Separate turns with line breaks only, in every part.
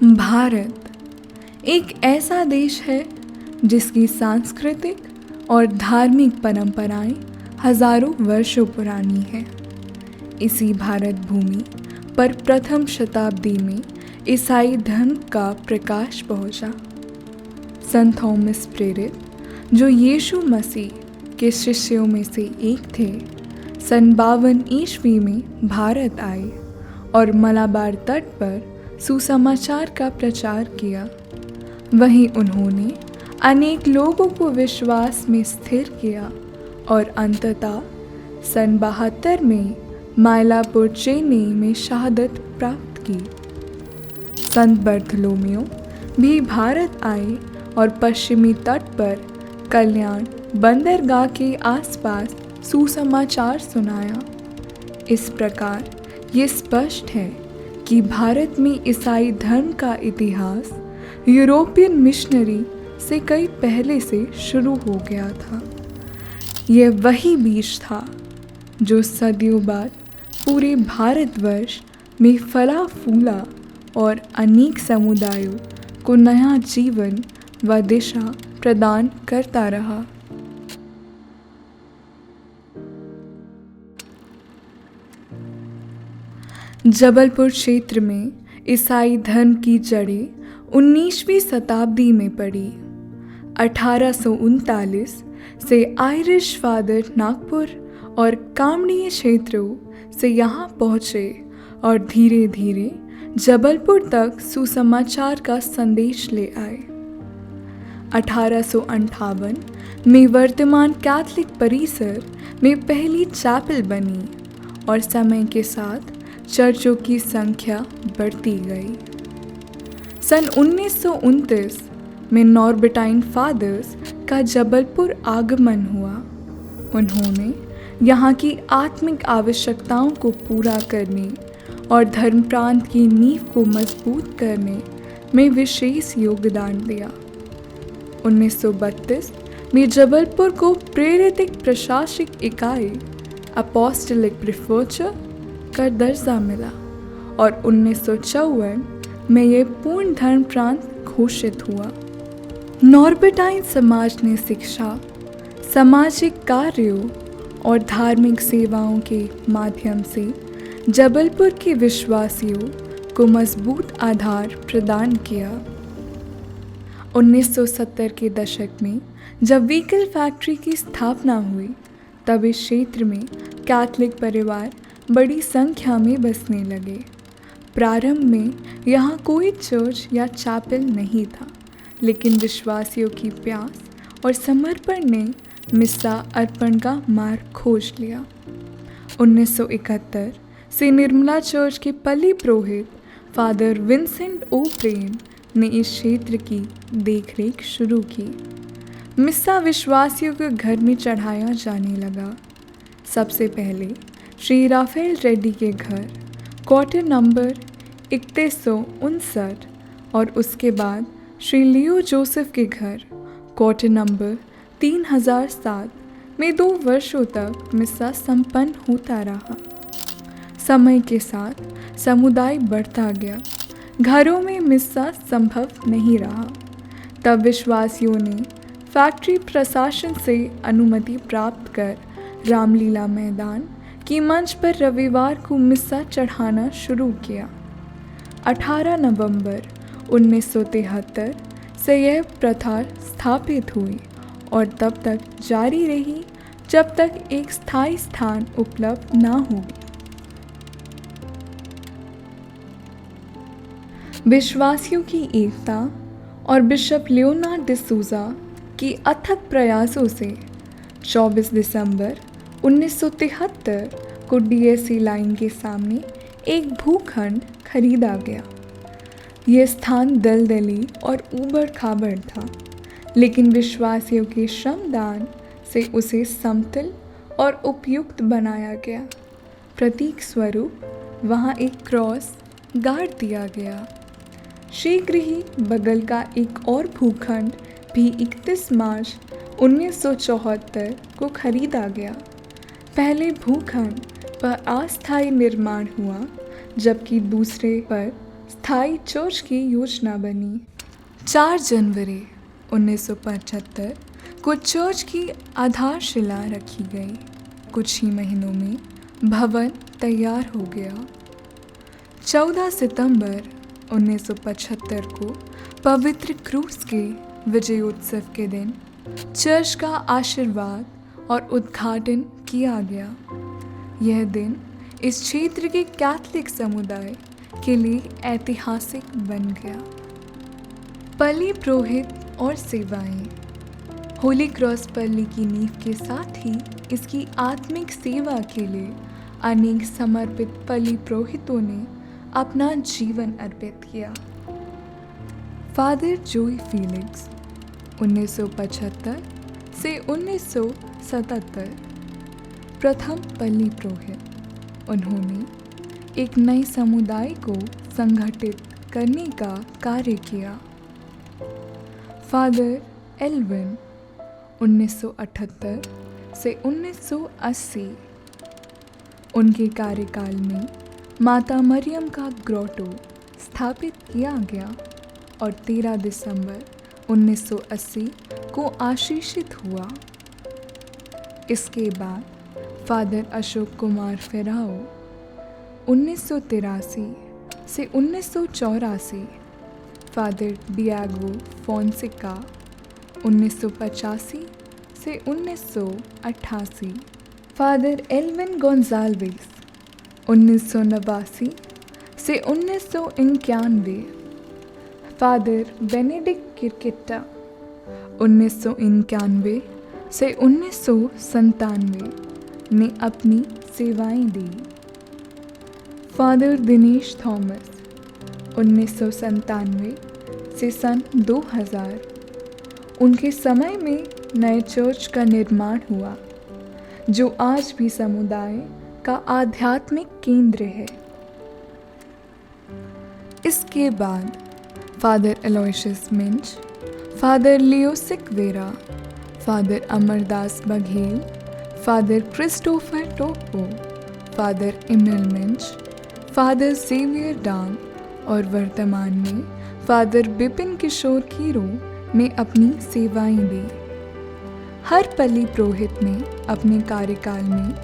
भारत एक ऐसा देश है जिसकी सांस्कृतिक और धार्मिक परंपराएं हजारों वर्षों पुरानी है। इसी भारत भूमि पर प्रथम शताब्दी में ईसाई धर्म का प्रकाश पहुंचा। संत थॉमस प्रेरित, जो यीशु मसीह के शिष्यों में से एक थे, सन 52 ईस्वी में भारत आए और मलाबार तट पर सुसमाचार का प्रचार किया। वहीं उन्होंने अनेक लोगों को विश्वास में स्थिर किया और अंततः सन 72 में मायलापुर चेन्नई में शहादत प्राप्त की। संत बर्थोलोमेव भी भारत आए और पश्चिमी तट पर कल्याण बंदरगाह के आसपास सुसमाचार सुनाया। इस प्रकार ये स्पष्ट है कि भारत में ईसाई धर्म का इतिहास यूरोपियन मिशनरी से कई पहले से शुरू हो गया था। यह वही बीज था जो सदियों बाद पूरे भारतवर्ष में फला फूला और अनेक समुदायों को नया जीवन व दिशा प्रदान करता रहा। जबलपुर क्षेत्र में ईसाई धर्म की जड़ें 19वीं शताब्दी में पड़ी। 1839 से आयरिश फादर नागपुर और कामड़ीय क्षेत्रों से यहाँ पहुँचे और धीरे धीरे जबलपुर तक सुसमाचार का संदेश ले आए। 1858 में वर्तमान कैथोलिक परिसर में पहली चैपल बनी और समय के साथ चर्चों की संख्या बढ़ती गई। सन 1929 में नॉर्बेटाइन फादर्स का जबलपुर आगमन हुआ। उन्होंने यहाँ की आत्मिक आवश्यकताओं को पूरा करने और धर्म प्रांत की नींव को मजबूत करने में विशेष योगदान दिया। 1932 में जबलपुर को प्रेरित प्रशासनिक इकाई अपोस्टलिक प्रीफेक्चर का दर्जा मिला और 1954 में यह पूर्ण धर्म प्रांत घोषित हुआ। नॉर्बेटाइन समाज ने शिक्षा, सामाजिक कार्यों और धार्मिक सेवाओं के माध्यम से जबलपुर के विश्वासियों को मजबूत आधार प्रदान किया। 1970 के दशक में जब व्हीकल फैक्ट्री की स्थापना हुई, तब इस क्षेत्र में कैथोलिक परिवार बड़ी संख्या में बसने लगे। प्रारंभ में यहाँ कोई चर्च या चैपल नहीं था, लेकिन विश्वासियों की प्यास और समर्पण ने मिस्सा अर्पण का मार्ग खोज लिया। 1971 से निर्मला चर्च के पल्ली पुरोहित फादर विंसेंट ओ प्रेम ने इस क्षेत्र की देखरेख शुरू की। मिस्सा विश्वासियों के घर में चढ़ाया जाने लगा। सबसे पहले श्री राफेल रेड्डी के घर क्वार्टर नंबर 3159 और उसके बाद श्री लियो जोसेफ के घर क्वार्टर नंबर 3007 में 2 वर्षों तक मिस्सा संपन्न होता रहा। समय के साथ समुदाय बढ़ता गया, घरों में मिस्सा संभव नहीं रहा। तब विश्वासियों ने फैक्ट्री प्रशासन से अनुमति प्राप्त कर रामलीला मैदान की मंच पर रविवार को मिस्सा चढ़ाना शुरू किया। 18 नवंबर 1973 से यह प्रथा स्थापित हुई और तब तक जारी रही जब तक एक स्थायी स्थान उपलब्ध ना हो। विश्वासियों की एकता और बिशप लियोनार्ड डिसूजा की अथक प्रयासों से 24 दिसंबर 1973 को डीएससी लाइन के सामने एक भूखंड खरीदा गया। यह स्थान दलदली और ऊबड़ खाबड़ था, लेकिन विश्वासियों के श्रमदान से उसे समतल और उपयुक्त बनाया गया। प्रतीक स्वरूप वहाँ एक क्रॉस गाड़ दिया गया। शीघ्र ही बगल का एक और भूखंड भी 31 मार्च 1974 को खरीदा गया। पहले भूखंड पर अस्थायी निर्माण हुआ, जबकि दूसरे पर स्थायी चर्च की योजना बनी। 4 जनवरी 1975 को चर्च की आधारशिला रखी गई। कुछ ही महीनों में भवन तैयार हो गया। 14 सितंबर 1975 को पवित्र क्रूस के विजयोत्सव के दिन चर्च का आशीर्वाद और उद्घाटन किया गया। यह दिन इस क्षेत्र के कैथोलिक समुदाय के लिए ऐतिहासिक बन गया। पल्ली पुरोहित और सेवाएं। होली क्रॉस पल्ली की नींव के साथ ही इसकी आत्मिक सेवा के लिए अनेक समर्पित पल्ली पुरोहितों ने अपना जीवन अर्पित किया। फादर जोई फीलिक्स 1975 से 1977 प्रथम पल्ली पुरोहित। उन्होंने एक नए समुदाय को संगठित करने का कार्य किया। फादर एल्विन 1978 से 1980 उनके कार्यकाल में माता मरियम का ग्रोटो स्थापित किया गया और 13 दिसंबर 1980 को आशीषित हुआ। इसके बाद फादर अशोक कुमार फेराओ 1983 से 1984, फादर डिएगो फोंसेका 1985 से 1988, फादर एल्विन गोंजाल्वेस 1989 से 1991, फादर बेनेडिक्ट किरकिट्टा 1991 से 1997 ने अपनी सेवाएं दी। फादर दिनेश थॉमस 1997 से सन 2000, उनके समय में नए चर्च का निर्माण हुआ जो आज भी समुदाय का आध्यात्मिक केंद्र है। इसके बाद father Aloysius Minj, father Leo Sequeira, father Amardas Baghel, father Christopher Toppo, father Emil Minj, father Xavier Dang और वर्तमान में फादर बिपिन किशोर कीरो ने अपनी सेवाएं दी। हर पल्ली पुरोहित ने अपने कार्यकाल में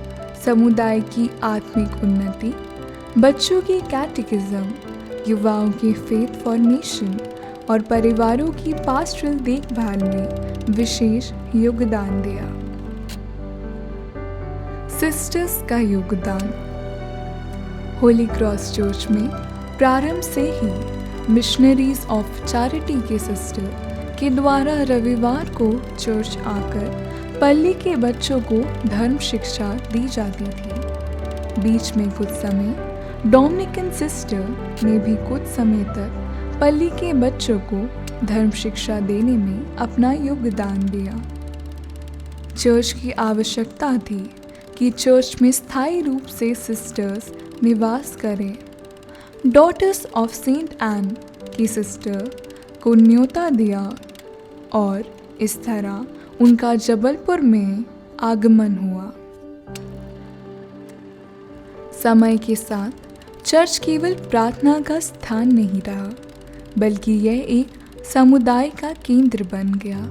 समुदाय की आत्मिक उन्नति, बच्चों की कैटेकिज्म, युवाओं के फेथ फॉर्मेशन और परिवारों की पास्टरल देखभाल में विशेष योगदान दिया। सिस्टर्स का योगदान। होली क्रॉस चर्च में प्रारंभ से ही मिशनरीज ऑफ चैरिटी के सिस्टर के द्वारा रविवार को चर्च आकर पल्ली के बच्चों को धर्म शिक्षा दी जाती थी। बीच में कुछ समय डोमिनिकन सिस्टर ने भी कुछ समय तक पल्ली के बच्चों को धर्म शिक्षा देने में अपना योगदान दिया। चर्च की आवश्यकता थी कि चर्च में स्थायी रूप से सिस्टर्स निवास करें। डॉटर्स ऑफ सेंट एन की सिस्टर को न्योता दिया और इस तरह उनका जबलपुर में आगमन हुआ। समय के साथ चर्च केवल प्रार्थना का स्थान नहीं रहा, बल्कि यह एक समुदाय का केंद्र बन गया।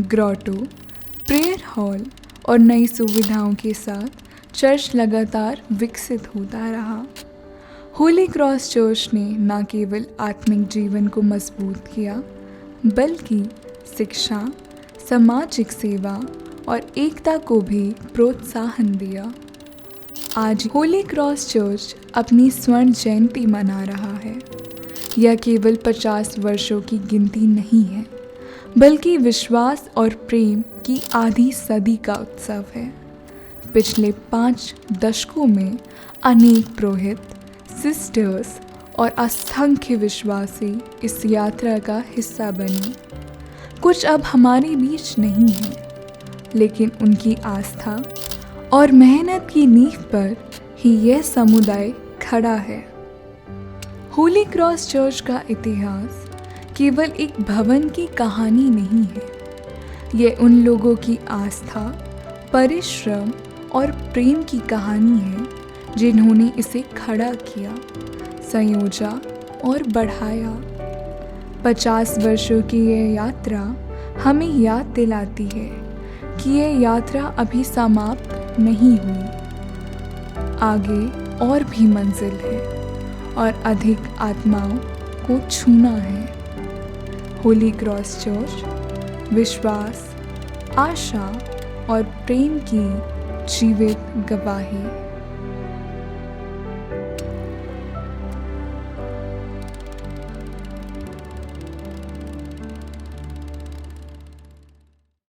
ग्रोटो, प्रेयर हॉल और नई सुविधाओं के साथ चर्च लगातार विकसित होता रहा। होली क्रॉस चर्च ने न केवल आत्मिक जीवन को मजबूत किया, बल्कि शिक्षा, सामाजिक सेवा और एकता को भी प्रोत्साहन दिया। आज होली क्रॉस चर्च अपनी स्वर्ण जयंती मना रहा है। यह केवल 50 वर्षों की गिनती नहीं है, बल्कि विश्वास और प्रेम की आधी सदी का उत्सव है। पिछले 5 दशकों में अनेक पुरोहित, सिस्टर्स और असंख्य विश्वासी इस यात्रा का हिस्सा बने। कुछ अब हमारे बीच नहीं हैं, लेकिन उनकी आस्था और मेहनत की नींव पर ही यह समुदाय खड़ा है। होली क्रॉस चर्च का इतिहास केवल एक भवन की कहानी नहीं है। यह उन लोगों की आस्था, परिश्रम और प्रेम की कहानी है जिन्होंने इसे खड़ा किया, संयोजा और बढ़ाया। 50 वर्षों की ये यात्रा हमें याद दिलाती है कि ये यात्रा अभी समाप्त नहीं हुई। आगे और भी मंजिल है और अधिक आत्माओं को छूना है। होली क्रॉस चर्च विश्वास, आशा और प्रेम की जीवित गवाही।